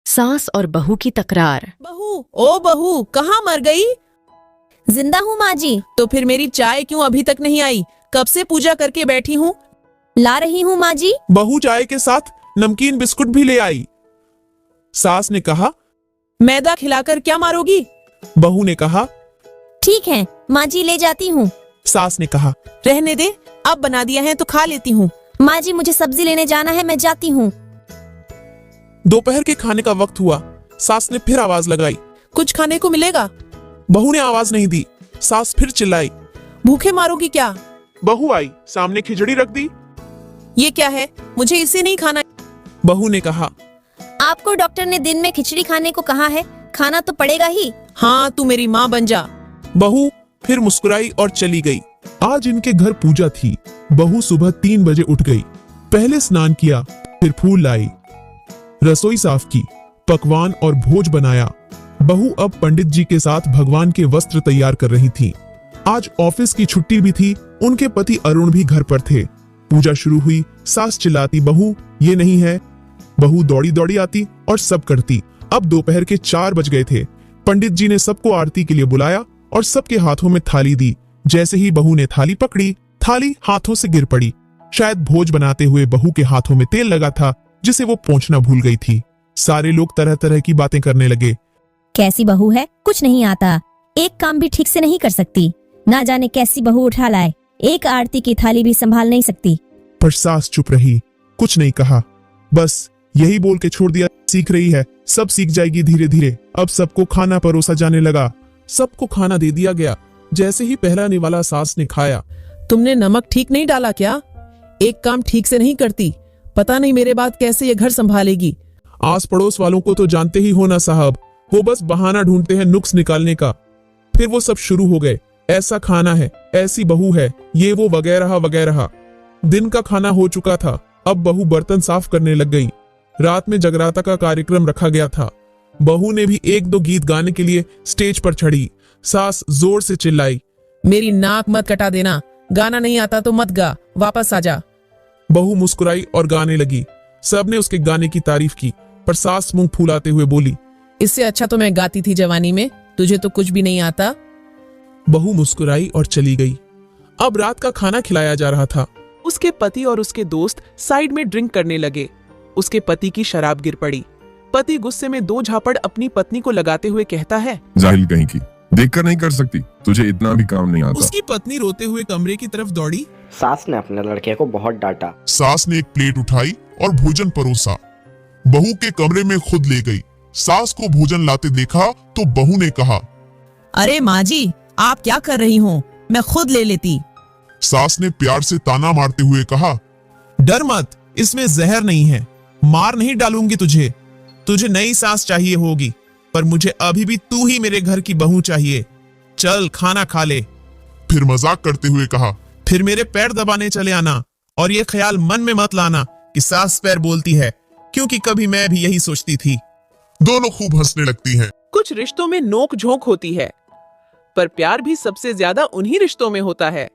सास और बहू की तकरार। बहू, ओ बहू, कहाँ मर गई? जिंदा हूँ माँ जी। तो फिर मेरी चाय क्यों अभी तक नहीं आई? कब से पूजा करके बैठी हूँ। ला रही हूँ माँ जी। बहू चाय के साथ नमकीन बिस्कुट भी ले आई। सास ने कहा। मैदा खिलाकर क्या मारोगी? बहू ने कहा। ठीक है माँ जी, ले जाती हूँ। सास ने कहा। रहने दे, अब बना दिया है तो खा लेती हूँ। माँ जी मुझे सब्जी लेने जाना है, मैं जाती हूँ। दोपहर के खाने का वक्त हुआ। सास ने फिर आवाज लगाई। कुछ खाने को मिलेगा? बहू ने आवाज नहीं दी। सास फिर चिल्लाई। भूखे मारोगी क्या? बहू आई, सामने खिचड़ी रख दी। ये क्या है? मुझे इसे नहीं खाना। बहू ने कहा। आपको डॉक्टर ने दिन में खिचड़ी खाने को कहा है, खाना तो पड़ेगा ही। हाँ, तू मेरी माँ बन जा। बहू फिर मुस्कुराई और चली गई। आज इनके घर पूजा थी। बहू सुबह 3 बजे उठ गई। पहले स्नान किया, फिर फूल लाई, रसोई साफ की, पकवान और भोज बनाया। बहू अब पंडित जी के साथ भगवान के वस्त्र तैयार कर रही थी। आज ऑफिस की छुट्टी भी थी। उनके पति अरुण भी घर पर थे। पूजा शुरू हुई। सास चिल्लाती, बहू ये नहीं है। बहू दौड़ी दौड़ी आती और सब करती। अब दोपहर के 4 बज गए थे। पंडित जी ने सबको आरती के लिए बुलाया और सबके हाथों में थाली दी। जैसे ही बहू ने थाली पकड़ी, थाली हाथों से गिर पड़ी। शायद भोज बनाते हुए बहू के हाथों में तेल लगा था, जिसे वो पोंछना भूल गई थी। सारे लोग तरह तरह की बातें करने लगे। कैसी बहू है, कुछ नहीं आता, एक काम भी ठीक से नहीं कर सकती, ना जाने कैसी बहू उठा लाए, एक आरती की थाली भी संभाल नहीं सकती। पर सास चुप रही, कुछ नहीं कहा, बस यही बोल के छोड़ दिया, सीख रही है, सब सीख जाएगी धीरे धीरे। अब सबको खाना परोसा जाने लगा। सबको खाना दे दिया गया। जैसे ही पहला निवाला सास ने खाया। तुमने नमक ठीक नहीं डाला क्या? एक काम ठीक से नहीं करती, पता नहीं मेरे बाद कैसे ये घर संभालेगी। आस पड़ोस वालों को तो जानते ही हो ना साहब, वो बस बहाना ढूंढते हैं नुक्स निकालने का। फिर वो सब शुरू हो गए। ऐसा खाना है, ऐसी बहू है, ये वो वगैरह वगैरह। दिन का खाना हो चुका था। अब बहू बर्तन साफ करने लग गई। रात में जगराता का कार्यक्रम रखा गया था। बहू ने भी 1-2 गीत गाने के लिए स्टेज पर चढ़ी। सास जोर से चिल्लाई, मेरी नाक मत कटा देना, गाना नहीं आता तो मत गा, वापस आ जा। बहू मुस्कुराई और गाने लगी। सबने उसके गाने की तारीफ की, पर सास मुंह फुलाते हुए बोली, इससे अच्छा तो मैं गाती थी जवानी में, तुझे तो कुछ भी नहीं आता। बहू मुस्कुराई और चली गई। अब रात का खाना खिलाया जा रहा था। उसके पति और उसके दोस्त साइड में ड्रिंक करने लगे। उसके पति की शराब गिर पड़ी। पति गुस्से में 2 झापड़ अपनी पत्नी को लगाते हुए कहता है, जाहिल कहीं की, देखकर नहीं कर सकती, तुझे इतना भी काम नहीं आता। उसकी पत्नी रोते हुए कमरे की तरफ दौड़ी। सास ने अपने लड़के को बहुत डांटा। सास ने एक प्लेट उठाई और भोजन परोसा। बहू के कमरे में खुद ले गई। सास को भोजन लाते देखा तो बहू ने कहा, अरे माँ जी, आप क्या कर रही हो, मैं खुद ले लेती। सास ने प्यार से ताना मारते हुए कहा, डर मत, इसमें जहर नहीं है, मार नहीं डालूंगी तुझे। तुझे नई सास चाहिए होगी, पर मुझे अभी भी तू ही मेरे घर की बहू चाहिए। चल खाना खा ले। फिर मजाक करते हुए कहा, फिर मेरे पैर दबाने चले आना, और ये ख्याल मन में मत लाना कि सास पैर बोलती है, क्योंकि कभी मैं भी यही सोचती थी। दोनों खूब हंसने लगती हैं। कुछ रिश्तों में नोक झोंक होती है, पर प्यार भी सबसे ज्यादा उन्हीं रिश्तों में होता है